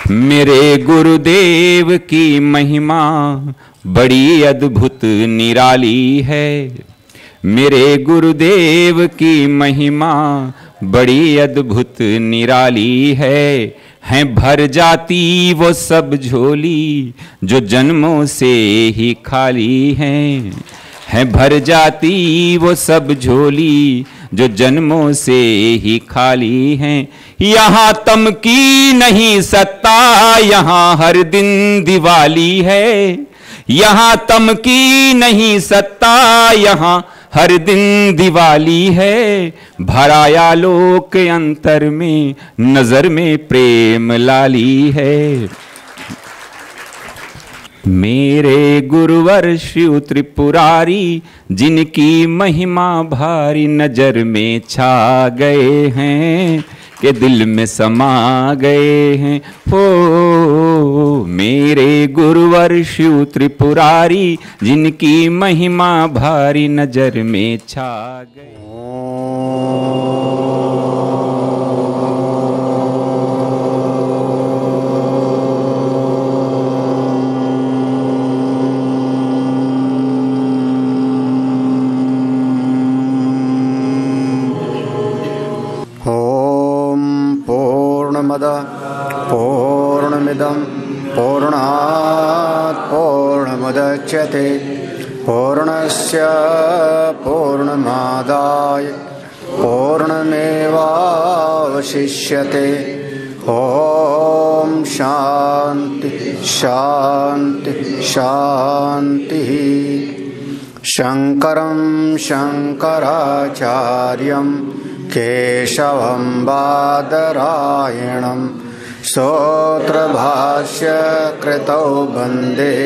मेरे गुरुदेव की महिमा बड़ी अद्भुत निराली है। मेरे गुरुदेव की महिमा बड़ी अद्भुत निराली है भर जाती वो सब झोली जो जन्मों से ही खाली है भर जाती वो सब झोली जो जन्मों से ही खाली हैं। यहाँ तम की नहीं सत्ता, यहाँ हर दिन दिवाली है। यहाँ तम की नहीं सत्ता, यहाँ हर दिन दिवाली है। भराया लोक अंतर में, नजर में प्रेम लाली है। मेरे गुरुवर शिव त्रिपुरारी, जिनकी महिमा भारी नजर में छा गए हैं के दिल में समा गए हैं। हो मेरे गुरुवर शिव त्रिपुरारी, जिनकी महिमा भारी नजर में छा गए। पूर्णमिदं पूर्णात् पूर्णमुदच्यते पूर्णस्य पूर्णमादाय पूर्णमेवावशिष्यते। ॐ शान्ति शान्ति शान्तिः। शङ्करं शङ्कराचार्यं केशवं बादरायणं सूत्रभाष्य कृतौ वन्दे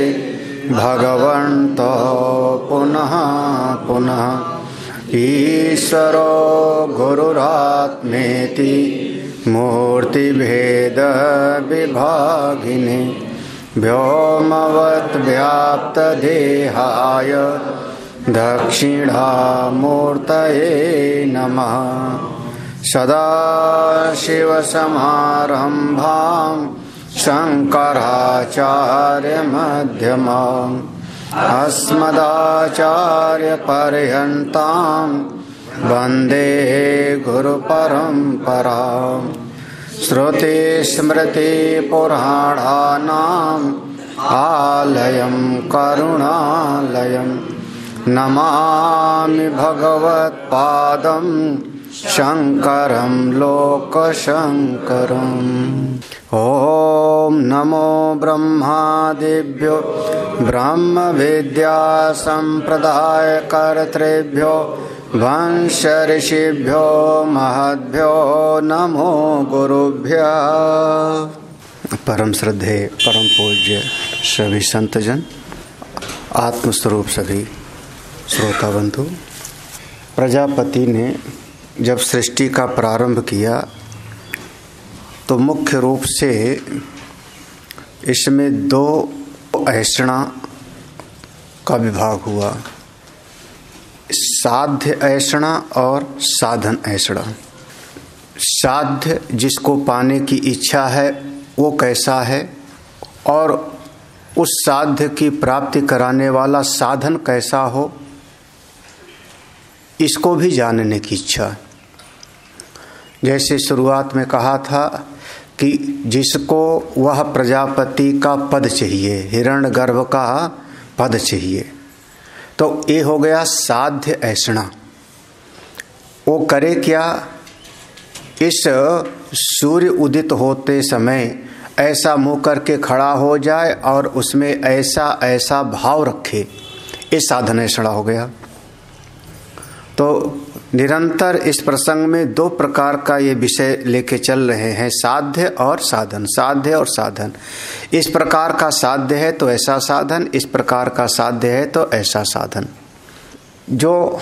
भगवन्तौ पुनः पुनः। ईश्वरो गुरुरात्मेति मूर्तिभेद विभागिने व्योमवत् व्याप्त देहाय दक्षिणामूर्तये नमः। सदाशिवसमारम्भां शङ्कराचार्यमध्यमाम् अस्मदाचार्यपर्यन्तां वन्दे गुरुपरम्पराम्। श्रुतिस्मृतिपुराणानाम् आलयं करुणालयं नमामि भगवत्पादं शङ्करं लोकशङ्करम्। ॐ नमो ब्रह्मादिभ्यो ब्रह्मविद्यासम्प्रदायकर्तृभ्यो वंश ऋषिभ्यो महद्भ्यो नमो गुरुभ्यः। परम श्रद्धेय परम पूज्य सभी संतजन, आत्मस्वरूप सभी श्रोता बंधु, प्रजापति ने जब सृष्टि का प्रारंभ किया तो मुख्य रूप से इसमें दो ऐषणा का विभाग हुआ, साध्य ऐषणा और साधन ऐषणा। साध्य जिसको पाने की इच्छा है वो कैसा है, और उस साध्य की प्राप्ति कराने वाला साधन कैसा हो, इसको भी जानने की इच्छा। जैसे शुरुआत में कहा था कि जिसको वह प्रजापति का पद चाहिए, हिरण्यगर्भ का पद चाहिए, तो ये हो गया साध्य ऐषणा। वो करे क्या, इस सूर्य उदित होते समय ऐसा मुँह करके खड़ा हो जाए और उसमें ऐसा ऐसा भाव रखे, ये साधन ऐषणा हो गया। तो निरंतर इस प्रसंग में दो प्रकार का ये विषय लेके चल रहे हैं, साध्य और साधन, साध्य और साधन। इस प्रकार का साध्य है तो ऐसा साधन, इस प्रकार का साध्य है तो ऐसा साधन। जो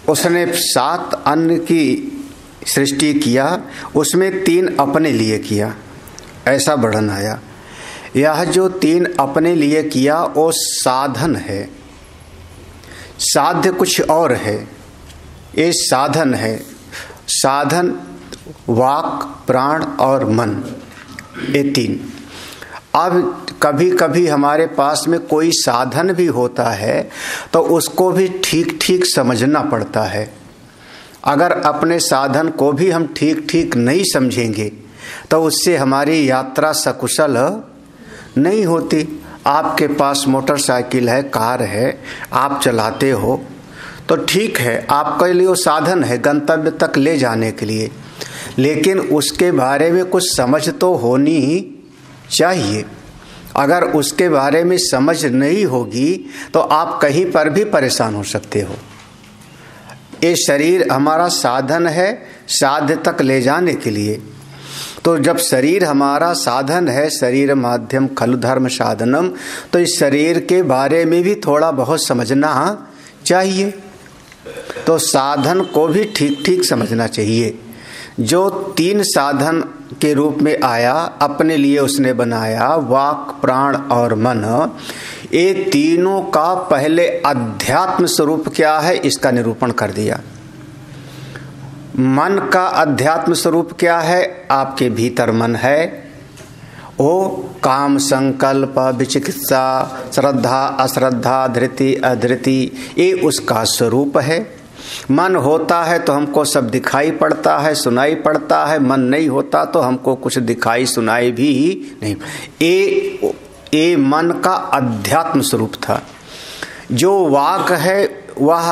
उसने 7 अन्न की सृष्टि किया उसमें 3 अपने लिए किया, ऐसा वर्णन आया। यह जो 3 अपने लिए किया वो साधन है, साध्य कुछ और है, ये साधन है। साधन वाक प्राण और मन, ये 3। अब कभी कभी हमारे पास में कोई साधन भी होता है तो उसको भी ठीक ठीक समझना पड़ता है। अगर अपने साधन को भी हम ठीक ठीक नहीं समझेंगे तो उससे हमारी यात्रा सकुशल नहीं होती। आपके पास मोटरसाइकिल है, कार है, आप चलाते हो तो ठीक है, आपके लिए वो साधन है गंतव्य तक ले जाने के लिए, लेकिन उसके बारे में कुछ समझ तो होनी ही चाहिए। अगर उसके बारे में समझ नहीं होगी तो आप कहीं पर भी परेशान हो सकते हो। ये शरीर हमारा साधन है साध्य तक ले जाने के लिए। तो जब शरीर हमारा साधन है, शरीर माध्यम खलु धर्म साधनम, तो इस शरीर के बारे में भी थोड़ा बहुत समझना चाहिए। तो साधन को भी ठीक ठीक समझना चाहिए। जो 3 साधन के रूप में आया, अपने लिए उसने बनाया, वाक, प्राण और मन, ये तीनों का पहले अध्यात्म स्वरूप क्या है इसका निरूपण कर दिया। मन का अध्यात्म स्वरूप क्या है? आपके भीतर मन है, वो काम, संकल्प, विचिकित्सा, श्रद्धा, अश्रद्धा, धृति, अधृति, ये उसका स्वरूप है। मन होता है तो हमको सब दिखाई पड़ता है, सुनाई पड़ता है। मन नहीं होता तो हमको कुछ दिखाई सुनाई भी नहीं। ये मन का अध्यात्म स्वरूप था। जो वाक है वह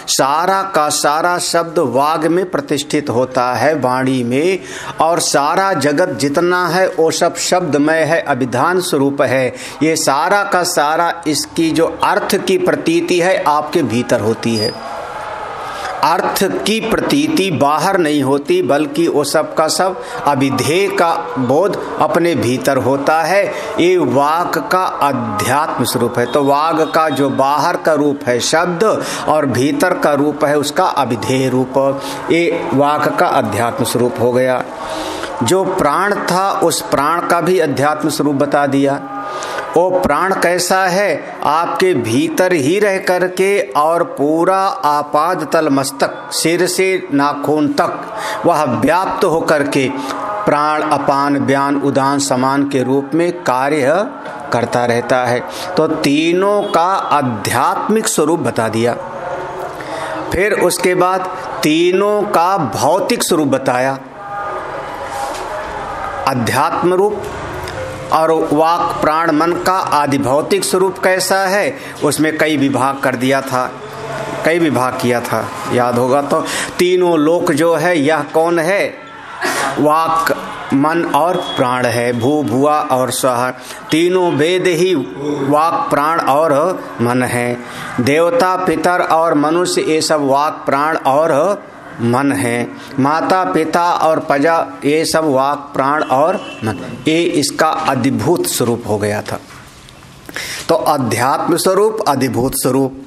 सारा का सारा शब्द वाग में प्रतिष्ठित होता है, वाणी में, और सारा जगत जितना है वो सब शब्दमय है, अभिधान स्वरूप है। ये सारा का सारा इसकी जो अर्थ की प्रतीति है आपके भीतर होती है। अर्थ की प्रतीति बाहर नहीं होती, बल्कि वो सब का सब अभिधेय का बोध अपने भीतर होता है। ये वाक का अध्यात्म स्वरूप है। तो वाग का जो बाहर का रूप है शब्द और भीतर का रूप है उसका अभिधेय रूप, ये वाक का अध्यात्म स्वरूप हो गया। जो प्राण था उस प्राण का भी अध्यात्म स्वरूप बता दिया। वो प्राण कैसा है? आपके भीतर ही रह करके और पूरा आपाद तल मस्तक, सिर से नाखून तक वह व्याप्त होकर के प्राण अपान व्यान उदान समान के रूप में कार्य करता रहता है। तो तीनों का आध्यात्मिक स्वरूप बता दिया। फिर उसके बाद तीनों का भौतिक स्वरूप बताया। अध्यात्म रूप और वाक प्राण मन का आदि भौतिक स्वरूप कैसा है, उसमें कई विभाग कर दिया था, कई विभाग किया था, याद होगा तो। तीनों लोक जो है यह कौन है? वाक, मन और प्राण है। भू, भुआ और स्वः, तीनों वेद ही वाक, प्राण और मन है। देवता, पितर और मनुष्य ये सब वाक, प्राण और मन है। माता, पिता और प्रजा ये सब वाक, प्राण और मन, ये इसका अधिभूत स्वरूप हो गया था। तो अध्यात्म स्वरूप, अधिभूत स्वरूप,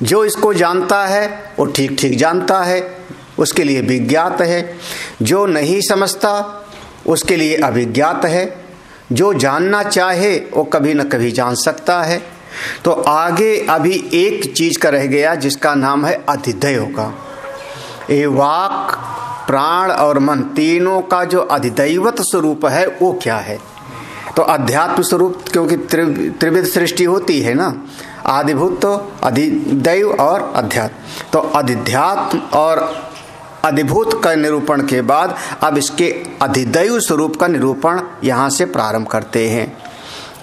जो इसको जानता है वो ठीक ठीक जानता है, उसके लिए विज्ञात है। जो नहीं समझता उसके लिए अविज्ञात है। जो जानना चाहे वो कभी न कभी जान सकता है। तो आगे अभी एक चीज का रह गया जिसका नाम है अधिदैव का। ये वाक, प्राण और मन तीनों का जो अधिदैवत स्वरूप है वो क्या है? तो अध्यात्म स्वरूप, क्योंकि त्रिविध सृष्टि होती है ना, आदिभूत तो अधिदैव और अध्यात्म। तो अधिध्यात्म और अधिभूत का निरूपण के बाद अब इसके अधिदैव स्वरूप का निरूपण यहाँ से प्रारंभ करते हैं।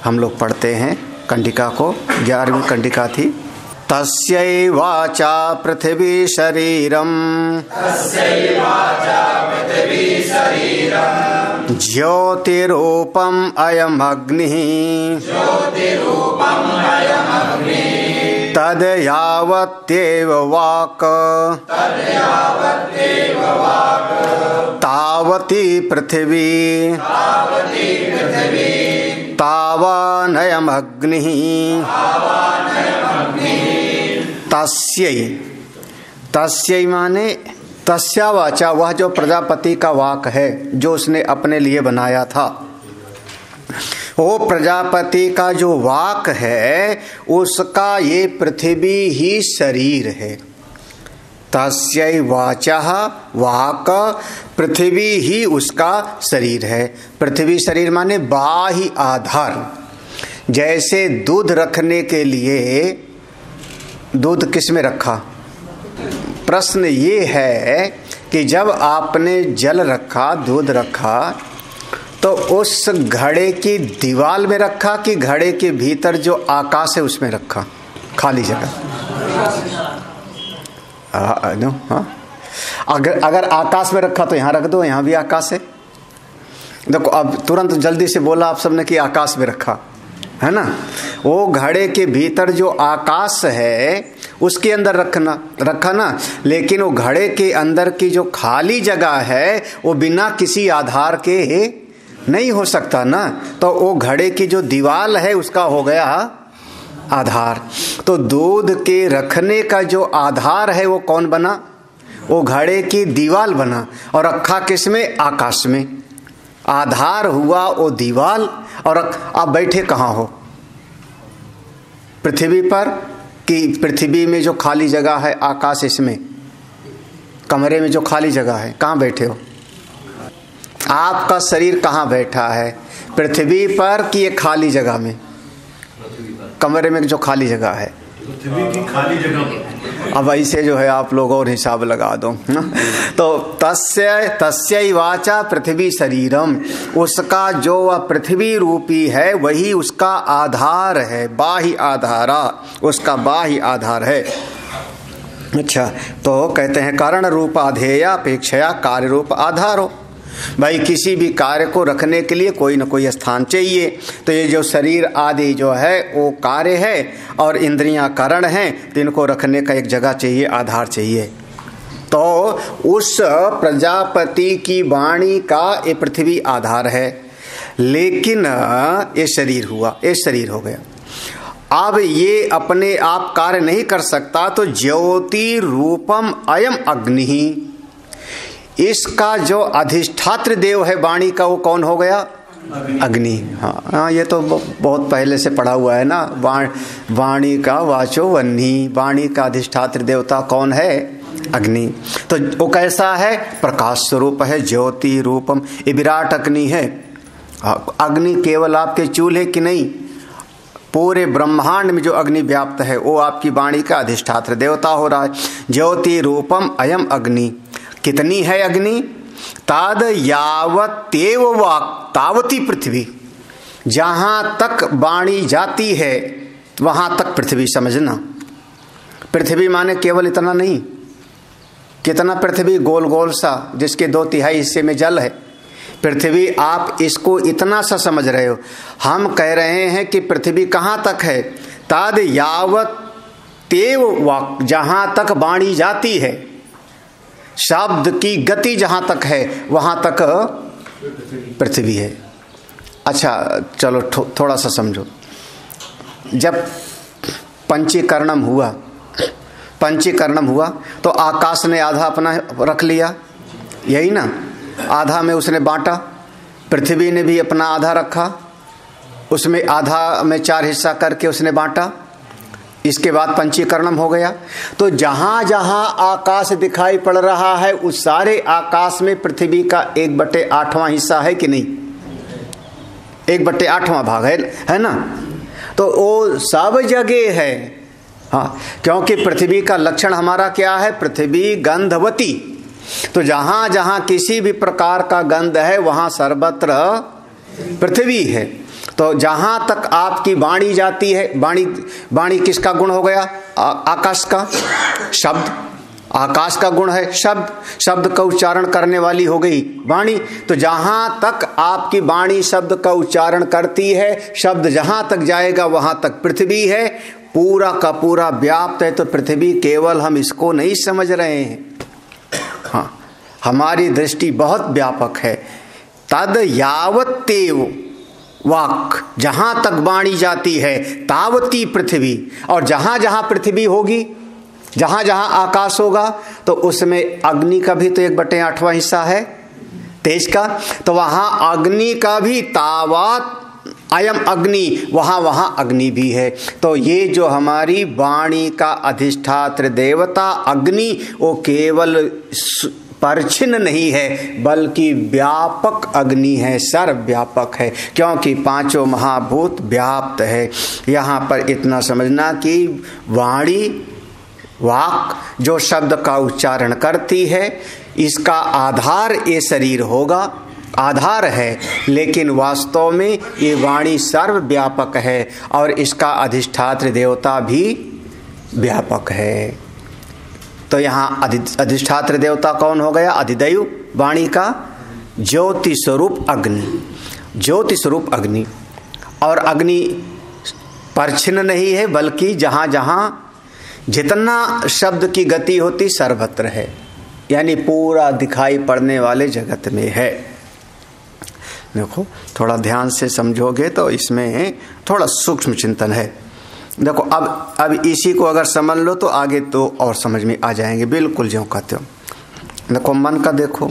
हम लोग पढ़ते हैं कंडिका को, 11वीं कंडिका थी। तस्यैवाचा पृथिवी शरीरम ज्योतिरूपम अयम अग्निः तद यावत्येव वाक् तावती पृथिवी तावानयम अग्निः तस्यै, तस्यै माने तस्या वाचा, वह जो प्रजापति का वाक है जो उसने अपने लिए बनाया था, वो प्रजापति का जो वाक है उसका ये पृथ्वी ही शरीर है। तस्यै वाचः, वाक, पृथ्वी ही उसका शरीर है। पृथ्वी शरीर माने बाह्य आधार। जैसे दूध रखने के लिए दूध किस में रखा? प्रश्न ये है कि जब आपने जल रखा, दूध रखा, तो उस घड़े की दीवार में रखा कि घड़े के भीतर जो आकाश है उसमें रखा? खाली जगह। हाँ, अगर आकाश में रखा तो यहाँ रख दो, यहाँ भी आकाश है। देखो अब तुरंत जल्दी से बोला आप सबने कि आकाश में रखा, है ना। वो घड़े के भीतर जो आकाश है उसके अंदर रखा ना, लेकिन वो घड़े के अंदर की जो खाली जगह है वो बिना किसी आधार के नहीं हो सकता ना। तो वो घड़े की जो दीवार है उसका हो गया आधार। तो दूध के रखने का जो आधार है वो कौन बना? वो घड़े की दीवार बना। और रखा किसमें? आकाश में। आधार हुआ वो दीवार। और आप बैठे कहाँ हो? पृथ्वी पर कि पृथ्वी में जो खाली जगह है आकाश, इसमें कमरे में जो खाली जगह है, कहाँ बैठे हो? आपका शरीर कहाँ बैठा है? पृथ्वी पर कि ये खाली जगह में? कमरे में जो खाली जगह है, पृथ्वी की खाली जगह। अब ऐसे जो है आप लोग और हिसाब लगा दो। तो तस्य वाचा पृथ्वी शरीरम, उसका जो वह पृथ्वी रूपी है वही उसका आधार है, बाह्य आधारा, उसका बाह्य आधार है। अच्छा, तो कहते हैं कारण रूप आधेया अपेक्षया कार्य रूप आधारो। भाई किसी भी कार्य को रखने के लिए कोई ना कोई स्थान चाहिए। तो ये जो शरीर आदि जो है वो कार्य है और इंद्रियां कारण हैं, तो इनको रखने का एक जगह चाहिए, आधार चाहिए। तो उस प्रजापति की वाणी का ये पृथ्वी आधार है, लेकिन ये शरीर हुआ, ये शरीर हो गया। अब ये अपने आप कार्य नहीं कर सकता, तो ज्योति रूपम अयम अग्नि, इसका जो अधिष्ठात्र देव है वाणी का, वो कौन हो गया? अग्नि। हाँ, ये तो बहुत पहले से पढ़ा हुआ है ना। वाणी का वाचो वन्नी, वाणी का अधिष्ठात्र देवता कौन है? अग्नि। तो वो कैसा है? प्रकाश स्वरूप है, ज्योति रूपम। ये विराट अग्नि है। अग्नि केवल आपके चूल्हे की नहीं, पूरे ब्रह्मांड में जो अग्नि व्याप्त है वो आपकी वाणी का अधिष्ठात्र देवता हो रहा है। ज्योति रूपम अयम अग्नि। कितनी है अग्नि? ताद यावतेव वाक् तावती पृथ्वी। जहां तक वाणी जाती है वहां तक पृथ्वी समझना। पृथ्वी माने केवल इतना नहीं, कितना पृथ्वी? गोल गोल सा, जिसके 2/3 हिस्से में जल है। पृथ्वी आप इसको इतना सा समझ रहे हो। हम कह रहे हैं कि पृथ्वी कहां तक है? ताद यावतेव वाक्, जहां तक वाणी जाती है, शब्द की गति जहां तक है वहां तक पृथ्वी है। अच्छा चलो थोड़ा सा समझो। जब पंचीकरणम हुआ तो आकाश ने आधा अपना रख लिया, यही ना। आधा में उसने बांटा। पृथ्वी ने भी अपना आधा रखा, उसमें आधा में 4 हिस्सा करके उसने बांटा। इसके बाद पंचीकरणम हो गया। तो जहां जहां आकाश दिखाई पड़ रहा है उस सारे आकाश में पृथ्वी का 1/8वां हिस्सा है कि नहीं? 1/8वां भाग है ना। तो वो सब जगह है। हाँ, क्योंकि पृथ्वी का लक्षण हमारा क्या है? पृथ्वी गंधवती। तो जहां जहां किसी भी प्रकार का गंध है वहां सर्वत्र पृथ्वी है। तो जहां तक आपकी वाणी जाती है, वाणी किसका गुण हो गया? आकाश का। शब्द आकाश का गुण है। शब्द का उच्चारण करने वाली हो गई वाणी। तो जहां तक आपकी वाणी शब्द का उच्चारण करती है, शब्द जहां तक जाएगा वहां तक पृथ्वी है, पूरा का पूरा व्याप्त है। तो पृथ्वी केवल हम इसको नहीं समझ रहे हैं, हाँ, हमारी दृष्टि बहुत व्यापक है। तद यावत्तेव वाक्, जहां तक वाणी जाती है तावती पृथ्वी। और जहां जहां पृथ्वी होगी, जहां जहां आकाश होगा, तो उसमें अग्नि का भी तो 1/8वां हिस्सा है, तेज का। तो वहां अग्नि का भी तावत अयम अग्नि, वहाँ वहाँ अग्नि भी है। तो ये जो हमारी वाणी का अधिष्ठात्र देवता अग्नि, वो केवल परछिन्न नहीं है बल्कि व्यापक अग्नि है, सर्वव्यापक है, क्योंकि पांचों महाभूत व्याप्त है। यहाँ पर इतना समझना कि वाणी, वाक जो शब्द का उच्चारण करती है, इसका आधार ये शरीर होगा, आधार है, लेकिन वास्तव में ये वाणी सर्वव्यापक है और इसका अधिष्ठात्र देवता भी व्यापक है। तो यहाँ अधिष्ठात्र देवता कौन हो गया? अधिदैव, वाणी का ज्योति स्वरूप अग्नि, ज्योति स्वरूप अग्नि। और अग्नि परछिन्न नहीं है बल्कि जहाँ जहाँ जितना शब्द की गति होती सर्वत्र है, यानी पूरा दिखाई पड़ने वाले जगत में है। देखो थोड़ा ध्यान से समझोगे तो इसमें थोड़ा सूक्ष्म चिंतन है। देखो अब इसी को अगर समझ लो तो आगे तो और समझ में आ जाएंगे, बिल्कुल ज्यों कहते हो। देखो मन का देखो,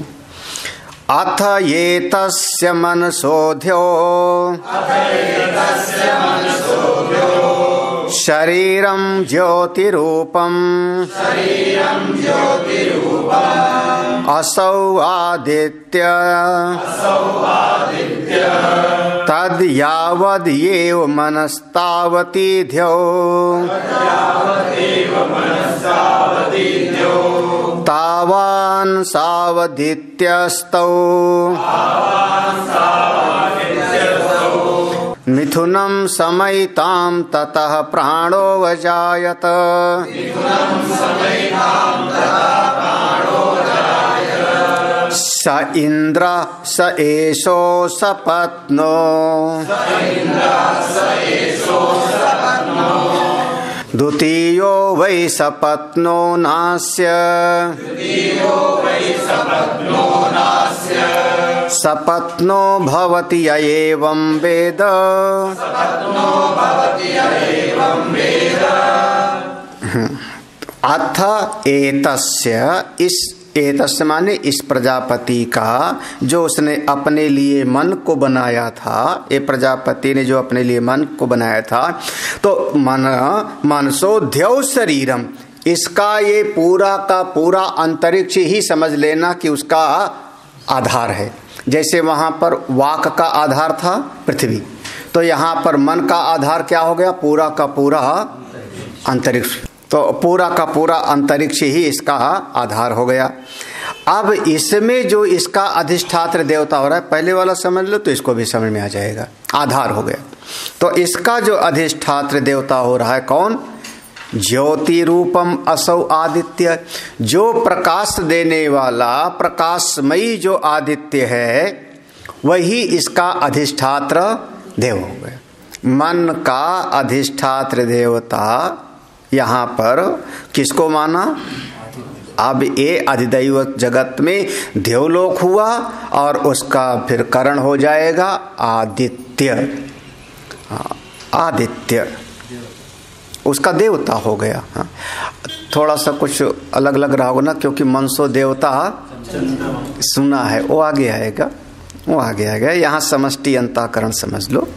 अथ ये तस्य मनसोऽध्यो शरीरं ज्योतिरूपम् असौ आदित्य तद यावद्येव मनस्तावती ध्यो तावान् सावधित्यस्तौ मिथुनं समयितां ततः प्राणो वजायत स इंद्र स एषो सपत्नो द्वितीयो वै सपत्नो नास्य सपत्नो भवति य एवं वेद अथ एतस्य, इस एतस्य माने इस प्रजापति का जो उसने अपने लिए मन को बनाया था, ये प्रजापति ने जो अपने लिए मन को बनाया था, तो मनसो ध्यौ शरीरम, इसका ये पूरा का पूरा अंतरिक्ष ही समझ लेना कि उसका आधार है। जैसे वहां पर वाक का आधार था पृथ्वी, तो यहाँ पर मन का आधार क्या हो गया? पूरा का पूरा अंतरिक्ष। तो पूरा का पूरा अंतरिक्ष ही इसका आधार हो गया। अब इसमें जो इसका अधिष्ठात्र देवता हो रहा है, पहले वाला समझ लो तो इसको भी समझ में आ जाएगा, आधार हो गया। तो इसका जो अधिष्ठात्र देवता हो रहा है कौन? ज्योति रूपम असौ आदित्य, जो प्रकाश देने वाला प्रकाशमयी जो आदित्य है वही इसका अधिष्ठात्र देव हो गया। मन का अधिष्ठात्र देवता यहाँ पर किसको माना? अब ये अधिदैव जगत में देवलोक हुआ और उसका फिर करण हो जाएगा आदित्य, आदित्य उसका देवता हो गया। हाँ, थोड़ा सा कुछ अलग अलग रहा होगा ना, क्योंकि मनसो देवता सुना है, वो आगे आएगा, वो आगे आएगा। यहाँ समष्टि अंतःकरण समझ लो,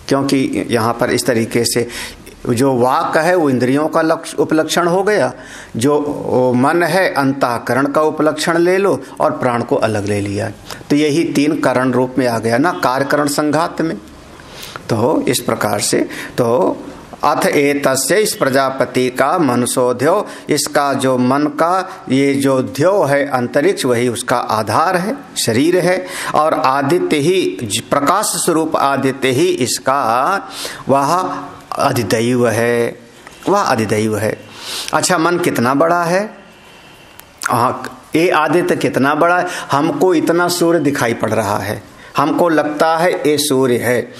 क्योंकि यहाँ पर इस तरीके से जो वाक है वो इंद्रियों का उपलक्षण हो गया, जो मन है अंतःकरण का उपलक्षण ले लो और प्राण को अलग ले लिया, तो यही तीन करण रूप में आ गया ना, कार्यकरण संघात में। तो इस प्रकार से तो अथ एतस्य, इस प्रजापति का मनसोध्यो, इसका जो मन का ये जो ध्यो है अंतरिक्ष, वही उसका आधार है, शरीर है। और आदित्य ही, प्रकाश स्वरूप आदित्य ही इसका वह अधिदैव है, वह अधिदैव है। अच्छा, मन कितना बड़ा है? हाँ, ये आदित्य कितना बड़ा है? हमको इतना सूर्य दिखाई पड़ रहा है, हमको लगता है ये सूर्य है।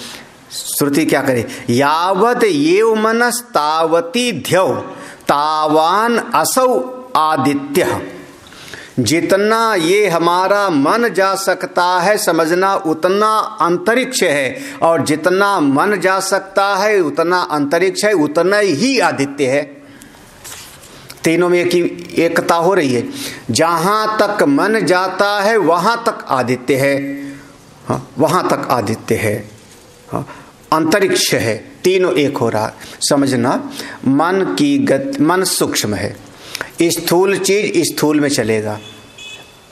श्रुति क्या करे? यावत येव मनस तावती ध्यौ तावान असौ आदित्य, जितना ये हमारा मन जा सकता है समझना उतना अंतरिक्ष है, और जितना मन जा सकता है उतना अंतरिक्ष है, उतना ही आदित्य है। तीनों में एकता हो रही है। जहां तक मन जाता है वहां तक आदित्य है, हाँ, वहां तक आदित्य है। हाँ, अंतरिक्ष है, तीनों एक हो रहा। समझना, मन की गति, मन सूक्ष्म है, स्थूल चीज स्थूल में चलेगा।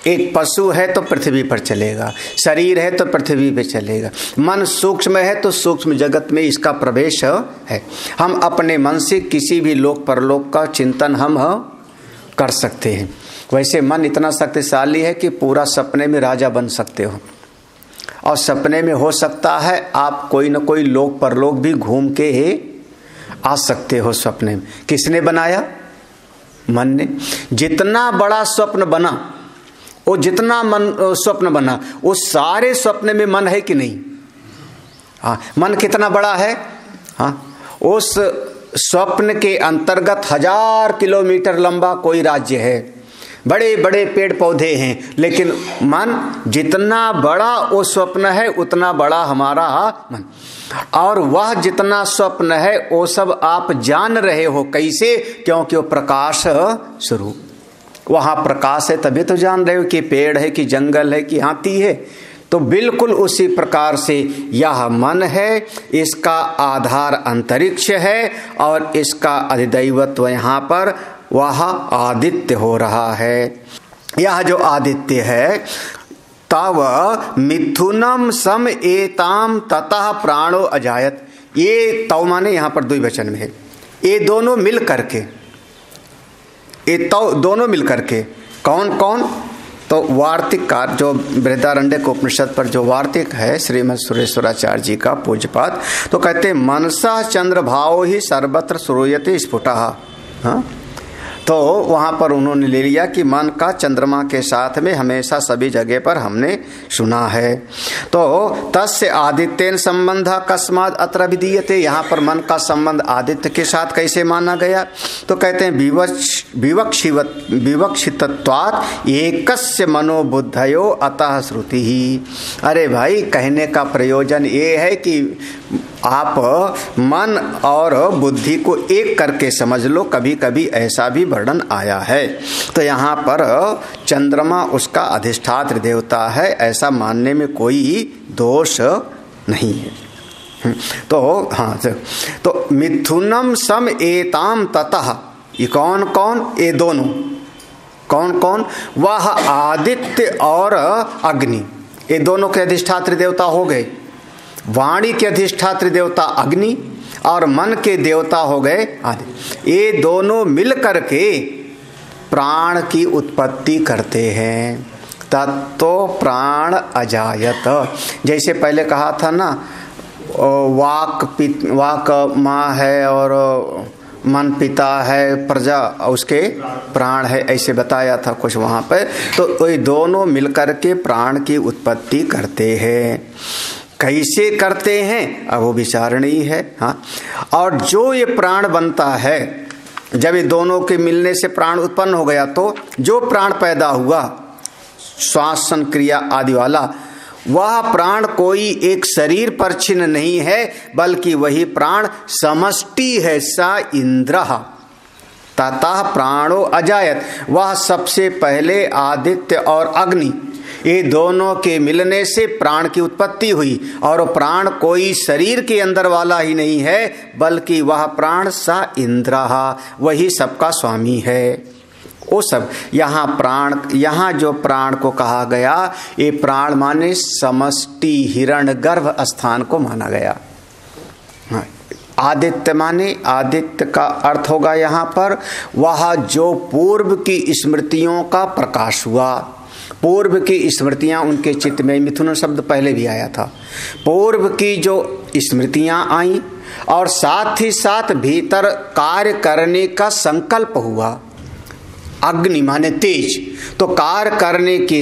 एक पशु है तो पृथ्वी पर चलेगा, शरीर है तो पृथ्वी पे चलेगा। मन सूक्ष्म है तो सूक्ष्म जगत में इसका प्रवेश है। हम अपने मन से किसी भी लोक परलोक का चिंतन हम कर सकते हैं। वैसे मन इतना शक्तिशाली है कि पूरा सपने में राजा बन सकते हो, और सपने में हो सकता है आप कोई न कोई लोक परलोक भी घूम के आ सकते हो सपने में। किसने बनाया? मन ने। जितना बड़ा स्वप्न बना, वो जितना मन स्वप्न बना, वो सारे स्वप्न में मन है कि नहीं? हाँ, मन कितना बड़ा है? हाँ, उस स्वप्न के अंतर्गत 1000 किलोमीटर लंबा कोई राज्य है, बड़े बड़े पेड़ पौधे हैं, लेकिन मन जितना बड़ा वो स्वप्न है उतना बड़ा हमारा मन। और वह जितना स्वप्न है वो सब आप जान रहे हो। कैसे? क्योंकि वो प्रकाश स्वरूप, वहां प्रकाश है तभी तो जान रहे हो कि पेड़ है कि जंगल है कि हाथी है। तो बिल्कुल उसी प्रकार से यह मन है, इसका आधार अंतरिक्ष है और इसका अधिदैवत्व यहाँ पर वह आदित्य हो रहा है। यह जो आदित्य है, तव मिथुनम सम एताम ततः प्राणो अजायत। ये तव माने यहाँ पर द्विवचन में है, ये दोनों मिल करके, ये तो दोनों मिल करके। कौन कौन? तो वार्तिककार जो बृहदारण्यक उपनिषद पर जो वार्तिक है श्रीमद सुरेश्वराचार्य जी का पूज्यपाद, तो कहते हैं मनसा चंद्र भाव ही सर्वत्र श्रूयते स्फुटः। हाँ, तो वहाँ पर उन्होंने ले लिया कि मन का चंद्रमा के साथ में हमेशा सभी जगह पर हमने सुना है। तो तस्य आदित्यन संबंध कस्मात् अत्र विधीयते। यहाँ पर मन का संबंध आदित्य के साथ कैसे माना गया? तो कहते हैं विवक्षितत्वात् एकस्य मनोबुद्धयो अतः श्रुति ही। अरे भाई, कहने का प्रयोजन ये है कि आप मन और बुद्धि को एक करके समझ लो। कभी कभी ऐसा भी वर्णन आया है। तो यहाँ पर चंद्रमा उसका अधिष्ठात्र देवता है, ऐसा मानने में कोई दोष नहीं है। तो हाँ, तो मिथुनम सम एताम ततः, ये कौन कौन? ये दोनों। कौन कौन? वह आदित्य और अग्नि, ये दोनों के अधिष्ठात्र देवता हो गए। वाणी के अधिष्ठात्र देवता अग्नि और मन के देवता हो गए आदित्य। ये दोनों मिल करके प्राण की उत्पत्ति करते हैं। तत्तो प्राण अजायत। जैसे पहले कहा था ना, वाक माँ है और मन पिता है, प्रजा उसके प्राण है, ऐसे बताया था कुछ वहाँ पे। तो ये दोनों मिलकर के प्राण की उत्पत्ति करते हैं। कैसे करते हैं अब वो विचारणीय है। हाँ, और जो ये प्राण बनता है, जब ये दोनों के मिलने से प्राण उत्पन्न हो गया, तो जो प्राण पैदा हुआ श्वास क्रिया आदि वाला, वह प्राण कोई एक शरीर पर छिन्न नहीं है, बल्कि वही प्राण समष्टि है। सा इंद्रः ततः प्राणो अजायत। वह सबसे पहले आदित्य और अग्नि, ये दोनों के मिलने से प्राण की उत्पत्ति हुई। और प्राण कोई शरीर के अंदर वाला ही नहीं है, बल्कि वह प्राण सा इंद्रः, वही सबका स्वामी है। वो सब यहाँ प्राण, यहाँ जो प्राण को कहा गया, ये प्राण माने समष्टि हिरण्यगर्भ स्थान को माना गया। आदित्य माने, आदित्य का अर्थ होगा यहाँ पर वह जो पूर्व की स्मृतियों का प्रकाश हुआ। पूर्व की स्मृतियां उनके चित्त में, मिथुन शब्द पहले भी आया था। पूर्व की जो स्मृतियां आई और साथ ही साथ भीतर कार्य करने का संकल्प हुआ। अग्नि माने तेज, तो कार्य करने की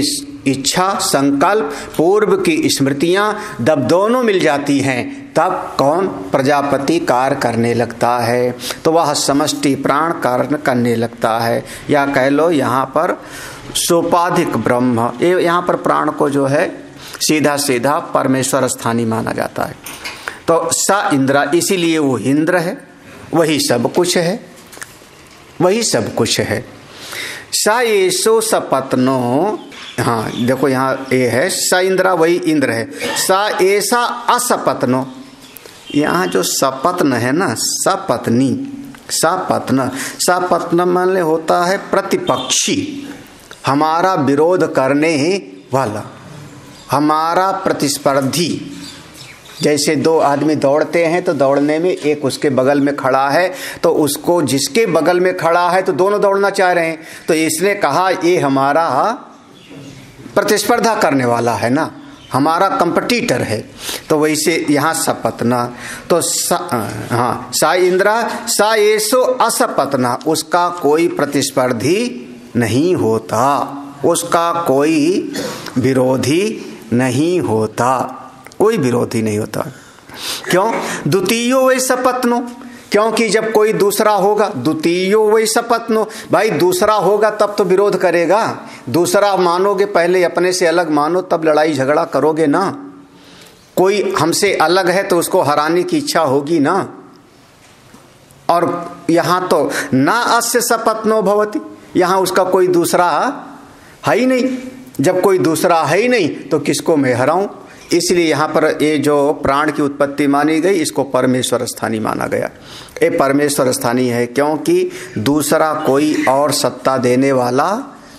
इच्छा, संकल्प, पूर्व की स्मृतियां जब दोनों मिल जाती हैं, तब कौन? प्रजापति कार्य करने लगता है। तो वह समष्टि प्राण कार्य करने लगता है। या कह लो यहाँ पर सोपाधिक ब्रह्म, ये यहाँ पर प्राण को जो है सीधा सीधा परमेश्वर स्थानी माना जाता है। तो स इंद्र, इसीलिए वो इंद्र है, वही सब कुछ है, वही सब कुछ है। स येषो सपत्नो, हाँ देखो यहाँ ये है स इंद्र, वही इंद्र है। स ऐसा असपत्नो, यहाँ जो सपत्न है ना, सपत्नी, सपत्न, सपत्न माने होता है प्रतिपक्षी, हमारा विरोध करने वाला, हमारा प्रतिस्पर्धी। जैसे दो आदमी दौड़ते हैं तो दौड़ने में एक उसके बगल में खड़ा है, तो उसको जिसके बगल में खड़ा है तो दोनों दौड़ना चाह रहे हैं, तो इसने कहा ये हमारा प्रतिस्पर्धा करने वाला है ना, हमारा कंपटीटर है। तो वैसे यहाँ सपत्ना, तो सा इंद्रा सा येसो असपत्ना, उसका कोई प्रतिस्पर्धी नहीं होता, उसका कोई विरोधी नहीं होता, कोई विरोधी नहीं होता। क्यों? द्वितीयो वै सपत्नो, क्योंकि जब कोई दूसरा होगा, द्वितीयो वै सपत्नो, भाई दूसरा होगा तब तो विरोध करेगा, दूसरा मानोगे, पहले अपने से अलग मानो तब लड़ाई झगड़ा करोगे ना। कोई हमसे अलग है तो उसको हराने की इच्छा होगी ना। और यहाँ तो ना अस्य सपत्नो भवति, यहाँ उसका कोई दूसरा है ही नहीं। जब कोई दूसरा है ही नहीं तो किसको मैं हराऊं? इसलिए यहाँ पर ये जो प्राण की उत्पत्ति मानी गई, इसको परमेश्वर स्थानी माना गया। ये परमेश्वर स्थानी है क्योंकि दूसरा कोई और सत्ता देने वाला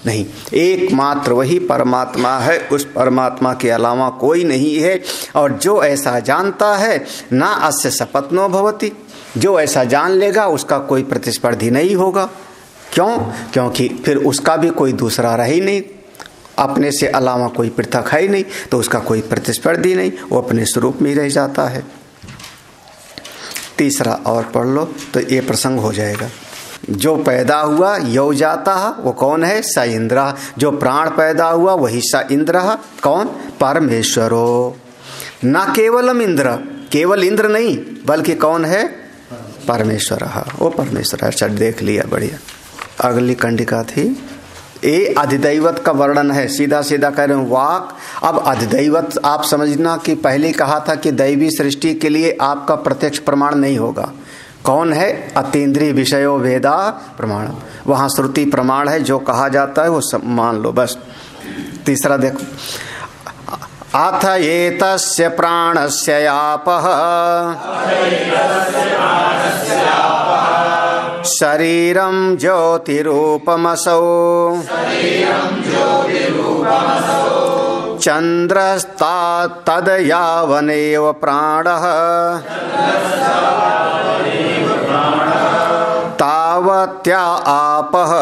नहीं, एकमात्र वही परमात्मा है, उस परमात्मा के अलावा कोई नहीं है। और जो ऐसा जानता है ना अस्य सपत्नो भवति, जो ऐसा जान लेगा उसका कोई प्रतिस्पर्धी नहीं होगा। क्यों? क्योंकि फिर उसका भी कोई दूसरा रहा ही नहीं, अपने से अलावा कोई पृथक है ही नहीं, तो उसका कोई प्रतिस्पर्धी नहीं, वो अपने स्वरूप में ही रह जाता है। तीसरा और पढ़ लो तो ये प्रसंग हो जाएगा। जो पैदा हुआ यो जाता, वो कौन है? स इंद्र। जो प्राण पैदा हुआ वही स इंद्र। कौन? परमेश्वरो। न केवलम इंद्र, केवल इंद्र नहीं बल्कि कौन है? परमेश्वर। वो परमेश्वर। अच्छा देख लिया, बढ़िया। अगली कंडिका थी, ये अधिदैवत का वर्णन है, सीधा सीधा कह रहे हैं वाक। अब अधिदैवत आप समझना कि पहले कहा था कि दैवी सृष्टि के लिए आपका प्रत्यक्ष प्रमाण नहीं होगा। कौन है? अतीन्द्रिय विषयो वेदा प्रमाण, वहां श्रुति प्रमाण है, जो कहा जाता है वो सब मान लो बस। तीसरा देखो, अथ एतस्य प्राणस्य आपः शरीरं ज्योतिरूपमसौ चन्द्रस्तात् तद्यावनेव प्राणः तावत्या आपः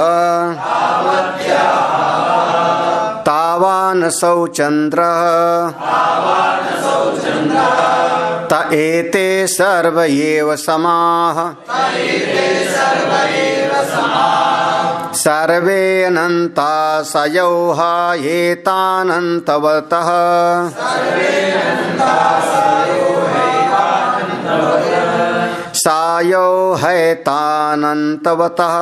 तावानसौ चन्द्रः त एते सर्व एव समाः सर्वे अनन्ता सयोः एतानन्तवतः सायो हैतानन्तवतः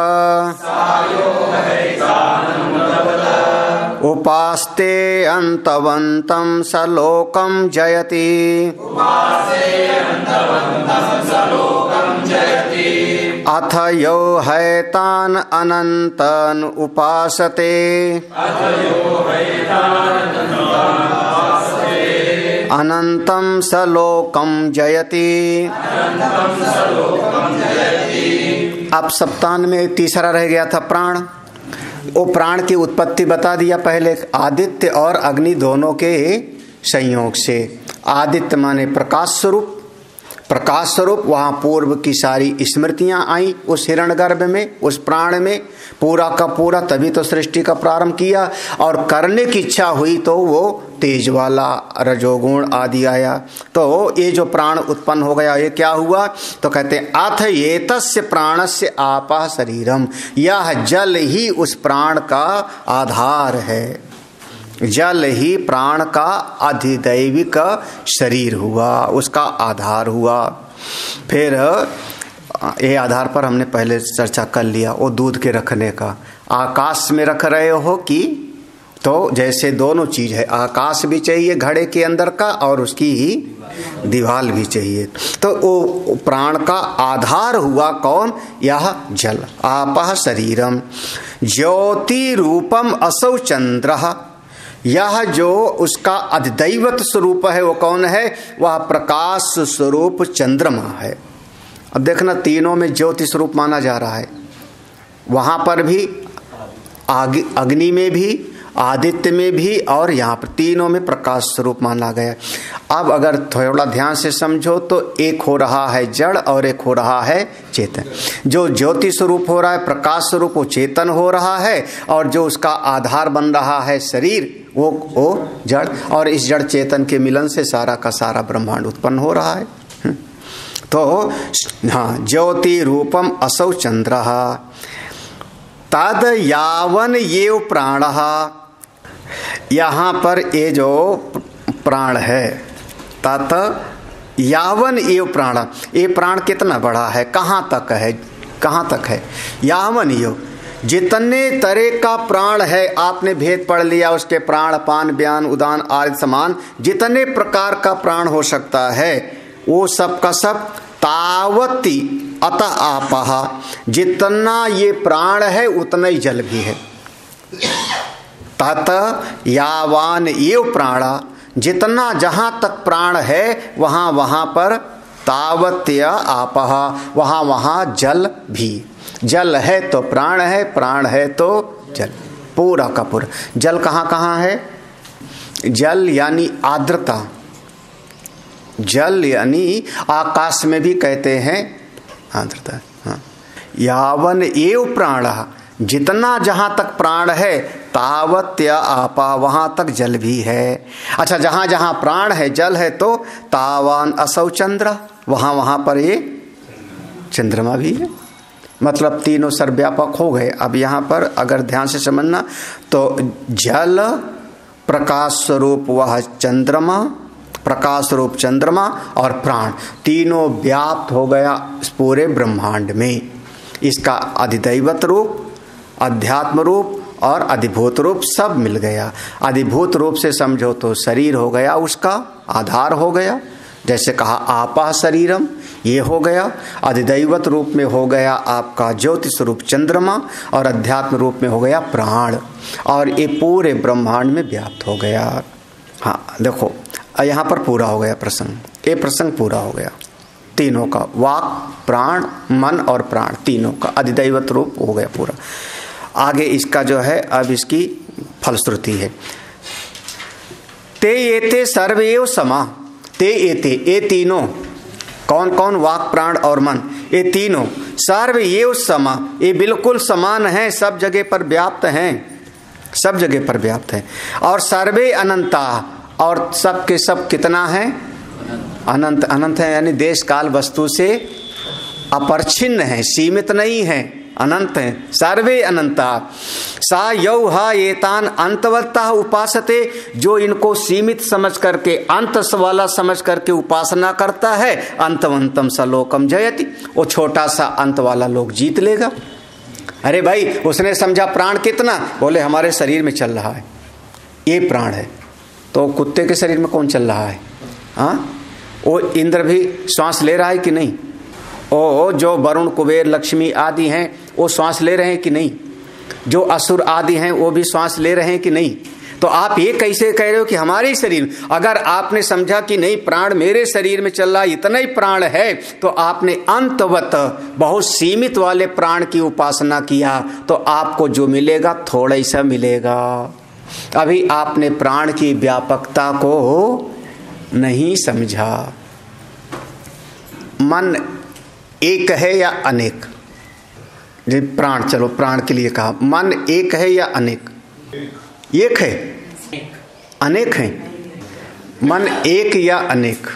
उपास्ते अन्तवन्तं स लोकं जयति। अथ यो हैतान अनन्तन उपासते अनंतं स लोकं जयति। अब सप्तान में तीसरा रह गया था प्राण। वो प्राण की उत्पत्ति बता दिया पहले, आदित्य और अग्नि दोनों के संयोग से। आदित्य माने प्रकाश स्वरूप, प्रकाश स्वरूप वहाँ पूर्व की सारी स्मृतियां आई उस हिरण्यगर्भ में, उस प्राण में पूरा का पूरा, तभी तो सृष्टि का प्रारंभ किया। और करने की इच्छा हुई तो वो तेज वाला रजोगुण आदि आया, तो ये जो प्राण उत्पन्न हो गया, ये क्या हुआ? तो कहते हैं अथ एतस्य प्राणस्य आपः शरीरम, यह जल ही उस प्राण का आधार है। जल ही प्राण का अधिदैविक शरीर हुआ, उसका आधार हुआ। फिर ये आधार पर हमने पहले चर्चा कर लिया, वो दूध के रखने का। आकाश में रख रहे हो कि, तो जैसे दोनों चीज है, आकाश भी चाहिए घड़े के अंदर का और उसकी ही दीवाल भी चाहिए। तो वो प्राण का आधार हुआ कौन? यह जल। आपः शरीरम ज्योति रूपम असौ चंद्रः, यह जो उसका अधिदैवत स्वरूप है वो कौन है? वह प्रकाश स्वरूप चंद्रमा है। अब देखना, तीनों में ज्योति स्वरूप माना जा रहा है। वहां पर भी, अग्नि में भी, आदित्य में भी, और यहाँ पर तीनों में प्रकाश स्वरूप माना गया। अब अगर थोड़ा ध्यान से समझो तो एक हो रहा है जड़ और एक हो रहा है चेतन। जो ज्योति स्वरूप हो रहा है, प्रकाश स्वरूप, वो चेतन हो रहा है, और जो उसका आधार बन रहा है शरीर, वो जड़। और इस जड़ चेतन के मिलन से सारा का सारा ब्रह्मांड उत्पन्न हो रहा है। तो हाँ, ज्योति रूपम असौ चंद्र तद यावन येव प्राण। यहाँ पर ये जो प्राण है, तत यावन एव प्राण, ये प्राण कितना बड़ा है, कहाँ तक है, कहाँ तक है? यावन एव, जितने तरह का प्राण है, आपने भेद पढ़ लिया उसके, प्राण, अपान, व्यान, उदान आदि समान, जितने प्रकार का प्राण हो सकता है वो सब का सब तावती अत आपहा, जितना ये प्राण है उतना ही जल भी है। तत यावान एव प्राणा, जितना जहां तक प्राण है वहां वहां पर तावत्य आपहा, वहां वहां जल भी। जल है तो प्राण है, प्राण है तो जल, पूरा का पूरा। जल कहाँ कहाँ है? जल यानी आर्द्रता, जल यानी आकाश में भी कहते हैं आर्द्रता। हाँ, यावन एव प्राण, जितना जहां तक प्राण है तावत्य आपा, वहां तक जल भी है। अच्छा, जहां जहां प्राण है, जल है, तो तावान असौ चंद्र, वहां वहां पर ये चंद्रमा भी है। मतलब तीनों सर्वव्यापक हो गए। अब यहाँ पर अगर ध्यान से समझना तो जल, प्रकाश स्वरूप वह चंद्रमा, प्रकाश स्वरूप चंद्रमा और प्राण, तीनों व्याप्त हो गया इस पूरे ब्रह्मांड में। इसका अधिदैवत रूप, अध्यात्म रूप और अधिभूत रूप सब मिल गया। अधिभूत रूप से समझो तो शरीर हो गया, उसका आधार हो गया, जैसे कहा आपा शरीरम, ये हो गया। अधिदैवत रूप में हो गया आपका ज्योति स्वरूप चंद्रमा, और अध्यात्म रूप में हो गया प्राण, और ये पूरे ब्रह्मांड में व्याप्त हो गया। हाँ देखो, यहाँ पर पूरा हो गया प्रसंग, ये प्रसंग पूरा हो गया। तीनों का, वाक, प्राण, मन और प्राण, तीनों का अधिदैवत रूप हो गया पूरा। आगे इसका जो है, अब इसकी फलश्रुति है। ते एते सर्वएव समा, ते एते, ये तीनों, कौन कौन? वाक, प्राण और मन, ये तीनों सर्वएव समा, ये बिल्कुल समान है, सब जगह पर व्याप्त हैं, सब जगह पर व्याप्त है। और सर्वे अनंता, और सब के सब कितना है? अनंत। अनंत है यानी देश काल वस्तु से अपरिच्छिन्न है, सीमित नहीं है, अनंत है। सर्वे अनंता सा यौ हा एतान अंतवत्ता उपासते, जो इनको सीमित समझ करके, अंत वाला समझ करके उपासना करता है, अंतवंतम सलोकम जयति, वो छोटा सा अंत वाला लोक जीत लेगा। अरे भाई, उसने समझा प्राण कितना, बोले हमारे शरीर में चल रहा है, ये प्राण है। तो कुत्ते के शरीर में कौन चल रहा है? हाँ, वो इंद्र भी श्वास ले रहा है कि नहीं? ओ जो वरुण, कुबेर, लक्ष्मी आदि हैं वो श्वास ले रहे हैं कि नहीं? जो असुर आदि हैं वो भी श्वास ले रहे हैं कि नहीं? तो आप ये कैसे कह रहे हो कि हमारे शरीर? अगर आपने समझा कि नहीं प्राण मेरे शरीर में चल रहा, इतना ही प्राण है, तो आपने अंतवत बहुत सीमित वाले प्राण की उपासना किया, तो आपको जो मिलेगा थोड़ा ही सा मिलेगा। अभी आपने प्राण की व्यापकता को नहीं समझा। मन एक है या अनेक? प्राण, चलो प्राण के लिए कहा, मन एक है या अनेक? एक है, अनेक है। मन एक या अनेक?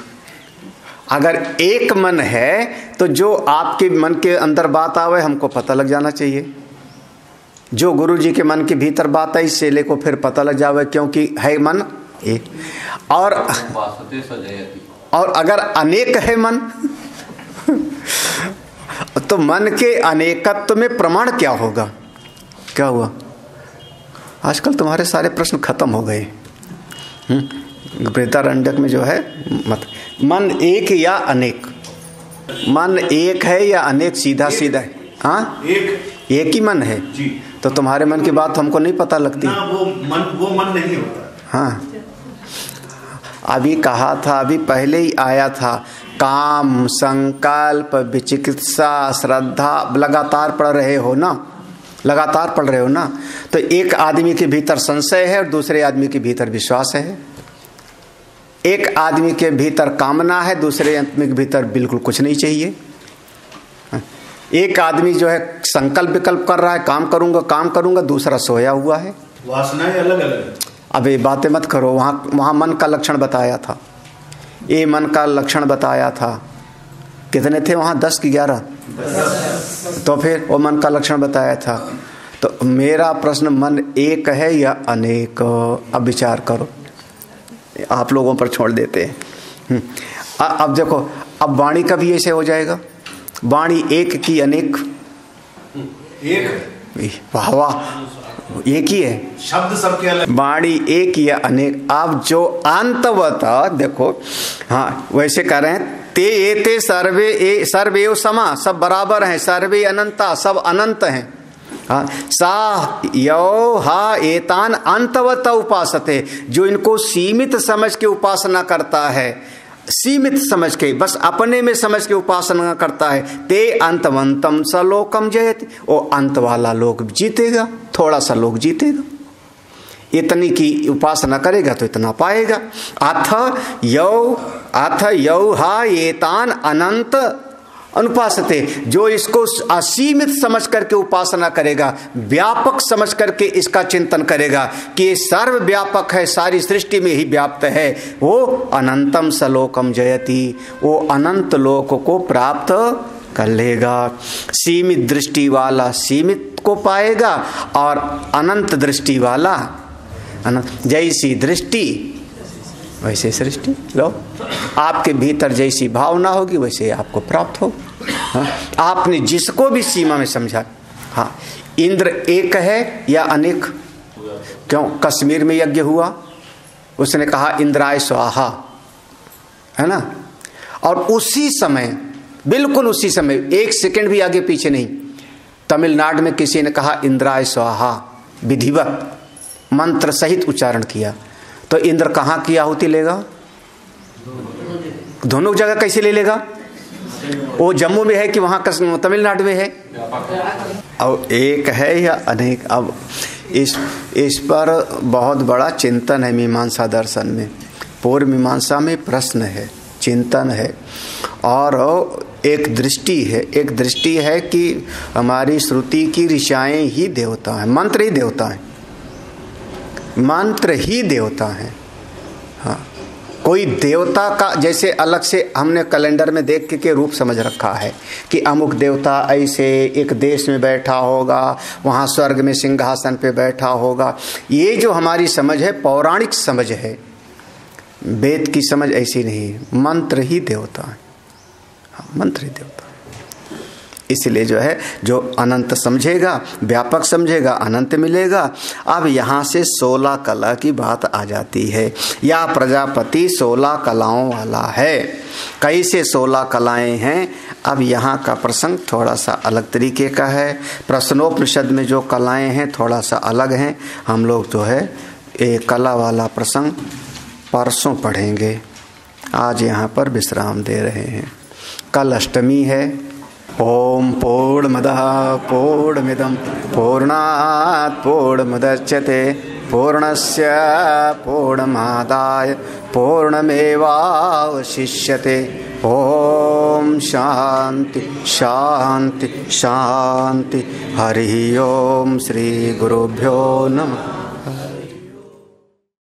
अगर एक मन है तो जो आपके मन के अंदर बात आवे हमको पता लग जाना चाहिए। जो गुरु जी के मन के भीतर बात है, इस चेले को फिर पता लग जावे, क्योंकि है मन एक। और अगर अनेक है मन तो मन के अनेकत्व में प्रमाण क्या होगा? क्या हुआ? आजकल तुम्हारे सारे प्रश्न खत्म हो गए। बृहदारण्यक में जो है मत, मन एक या अनेक? मन एक है या अनेक? सीधा सीधा है। हाँ, एक ही मन है जी। तो तुम्हारे मन की बात हमको नहीं पता लगती ना, वो मन नहीं होता। हाँ, अभी कहा था, अभी पहले ही आया था, काम, संकल्प, विचिकित्सा, श्रद्धा, लगातार पढ़ रहे हो ना, लगातार पढ़ रहे हो ना। तो एक आदमी के भीतर संशय है और दूसरे आदमी के भीतर विश्वास है। एक आदमी के भीतर कामना है, दूसरे आदमी के भीतर बिल्कुल कुछ नहीं चाहिए। एक आदमी जो है संकल्प विकल्प कर रहा है, काम करूंगा, दूसरा सोया हुआ है। वासनाएं अलग अलग। अब ये बातें मत करो। वहां मन का लक्षण बताया था, ये मन का लक्षण बताया था। कितने थे वहां? 10 कि 11? तो फिर वो मन का लक्षण बताया था। तो मेरा प्रश्न, मन एक है या अनेक? अब विचार करो, आप लोगों पर छोड़ देते हैं। अब देखो, अब वाणी का भी ऐसे हो जाएगा। वाणी एक की अनेक? एक। वाह वाह, एक ही है, शब्द सबके अलग। वाणी एक या अनेक। अब जो अंतवत देखो, हाँ वैसे कह रहे हैं, ते एते सर्वे सर्वेव समा, सब बराबर हैं, सर्वे अनंता, सब अनंत हैं। हाँ, सा यो हा एतान अंतवत उपासते, जो इनको सीमित समझ के उपासना करता है, सीमित समझ के, बस अपने में समझ के उपासना करता है, ते अंतवंतम स लोकम जयति, वो अंत वाला लोक जीतेगा, थोड़ा सा लोक जीतेगा। इतनी की उपासना करेगा तो इतना पाएगा। अथ यौ हा एतान अनंत अनुपासते, जो इसको असीमित समझ करके उपासना करेगा, व्यापक समझ करके इसका चिंतन करेगा कि ये सर्वव्यापक है, सारी सृष्टि में ही व्याप्त है, वो अनंतम सलोकम जयति, वो अनंत लोक को प्राप्त कर लेगा। सीमित दृष्टि वाला सीमित को पाएगा और अनंत दृष्टि वाला अनंत। जैसी दृष्टि वैसे सृष्टि। लो, आपके भीतर जैसी भावना होगी वैसे आपको प्राप्त हो। हाँ? आपने जिसको भी सीमा में समझा। हाँ, इंद्र एक है या अनेक? क्यों? कश्मीर में यज्ञ हुआ, उसने कहा इंद्राय स्वाहा, है ना? और उसी समय, बिल्कुल उसी समय, एक सेकंड भी आगे पीछे नहीं, तमिलनाडु में किसी ने कहा इंद्राय स्वाहा, विधिवत मंत्र सहित उच्चारण किया। तो इंद्र कहाँ की आहुति लेगा? दोनों जगह कैसे ले लेगा? वो जम्मू में है कि वहाँ तमिलनाडु में है? अब एक है या अनेक? अब इस पर बहुत बड़ा चिंतन है मीमांसा दर्शन में। पूर्व मीमांसा में प्रश्न है, चिंतन है, और एक दृष्टि है। एक दृष्टि है कि हमारी श्रुति की ऋषाएं ही देवता हैं, मंत्र ही देवता हैं, मंत्र ही देवता है। हाँ, कोई देवता का जैसे अलग से हमने कैलेंडर में देख के रूप समझ रखा है कि अमुक देवता ऐसे एक देश में बैठा होगा, वहाँ स्वर्ग में सिंहासन पे बैठा होगा। ये जो हमारी समझ है पौराणिक समझ है, वेद की समझ ऐसी नहीं। मंत्र ही देवता है। हाँ, मंत्र ही देवता। इसलिए जो है, जो अनंत समझेगा, व्यापक समझेगा, अनंत मिलेगा। अब यहाँ से 16 कला की बात आ जाती है। या प्रजापति 16 कलाओं वाला है। कैसे 16 कलाएं हैं? अब यहाँ का प्रसंग थोड़ा सा अलग तरीके का है। प्रश्नोपनिषद में जो कलाएं हैं थोड़ा सा अलग हैं। हम लोग जो है एक कला वाला प्रसंग परसों पढ़ेंगे। आज यहाँ पर विश्राम दे रहे हैं। कल अष्टमी है। ओम पूर्णमदः पूर्णमिदं पूर्णात् पूर्णमुदच्यते पूर्णस्य पूर्णमादाय पूर्णमेवावशिष्यते। ओम शांति शांति शांति। हरि ओम। श्री गुरुभ्यो नमः।